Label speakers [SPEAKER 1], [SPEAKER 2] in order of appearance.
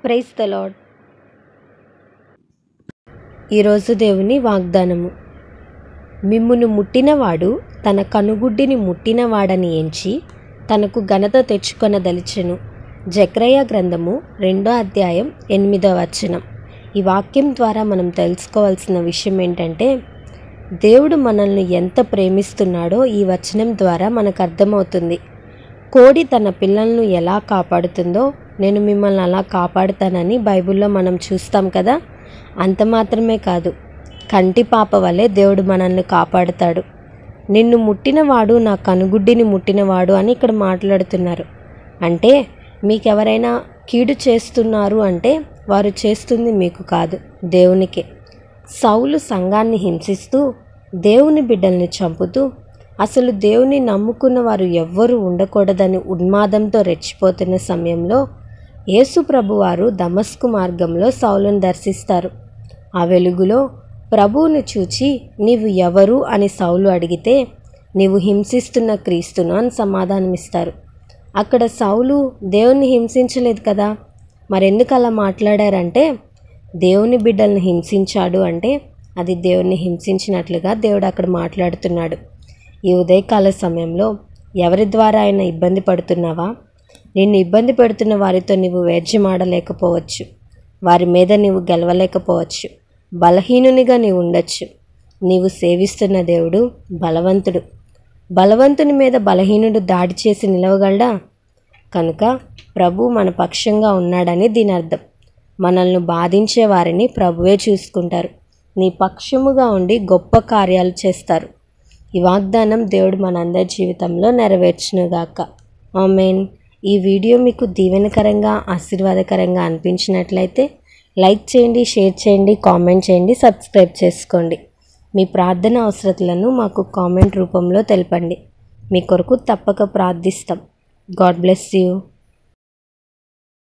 [SPEAKER 1] Praise the lord. ఈరోజు దేవుని వాగ్దానము. మిమ్మును ముట్టినవాడు తన కనుగుడ్డిని ముట్టినవాడని ఎంచి తనకు ఘనత తెచ్చుకొనదలిచెను. జెకర్యా గ్రంథము 2వ అధ్యాయం 8వ వచనం. ఈ వాక్యం ద్వారా మనం తెలుసుకోవాల్సిన విషయం ఏంటంటే, దేవుడు మనల్ని ఎంత ప్రేమిస్తున్నాడో ఈ వచనం ద్వారా మనకు అర్థమవుతుంది. కోడి తన పిల్లలను ఎలా కాపాడుతుందో నేను మిమ్మల్ని అలా కాపాడుతానని బైబిల్లో మనం చూస్తాం కదా. అంత మాత్రమే కాదు, కంటి పాప వలె దేవుడు మనల్ని కాపాడుతాడు. నిన్ను ముట్టినవాడు నా కనుగుడ్డిని ముట్టినవాడు అని ఇక్కడ మాట్లాడుతున్నారు. అంటే మీకెవరైనా కీడు చేస్తున్నారు అంటే వారు చేస్తుంది మీకు కాదు, దేవునికే. సౌలు సంఘాన్ని హింసిస్తూ దేవుని బిడ్డల్ని చంపుతూ అసలు దేవుని నమ్ముకున్న వారు ఎవ్వరూ ఉండకూడదని ఉన్మాదంతో రెచ్చిపోతున్న సమయంలో యేసు ప్రభువారు దమస్కు మార్గంలో సౌలును దర్శిస్తారు. ఆ వెలుగులో ప్రభువును చూచి నీవు ఎవరు అని సౌలు అడిగితే, నీవు హింసిస్తున్న క్రీస్తును అని సమాధానమిస్తారు. అక్కడ సౌలు దేవుని హింసించలేదు కదా, మరెందుకు అలా మాట్లాడారంటే, దేవుని బిడ్డల్ని హింసించాడు అంటే అది దేవుణ్ణి హింసించినట్లుగా దేవుడు అక్కడ మాట్లాడుతున్నాడు. ఈ ఉదయకాల సమయంలో ఎవరి ద్వారా అయినా ఇబ్బంది పడుతున్నావా? నిన్ను ఇబ్బంది పెడుతున్న వారితో నీవు వేద్యమాడలేకపోవచ్చు, వారి మీద నీవు గెలవలేకపోవచ్చు, బలహీనునిగా నీవు ఉండొచ్చు. నీవు సేవిస్తున్న దేవుడు బలవంతుడు. బలవంతుని మీద బలహీనుడు దాడి చేసి నిలవగలడా? కనుక ప్రభు మన పక్షంగా ఉన్నాడని దీని అర్థం. మనల్ని బాధించే వారిని ప్రభువే చూసుకుంటారు, నీ పక్షముగా ఉండి గొప్ప కార్యాలు చేస్తారు. ఈ వాగ్దానం దేవుడు మనందరి జీవితంలో నెరవేర్చునుగాక. ఆమేన్. ఈ వీడియో మీకు దీవెనకరంగా ఆశీర్వాదకరంగా అనిపించినట్లయితే లైక్ చేయండి, షేర్ చేయండి, కామెంట్ చేయండి, సబ్స్క్రైబ్ చేసుకోండి. మీ ప్రార్థన అవసరతలను మాకు కామెంట్ రూపంలో తెలపండి. మీ కొరకు తప్పక ప్రార్థిస్తాం. God bless you.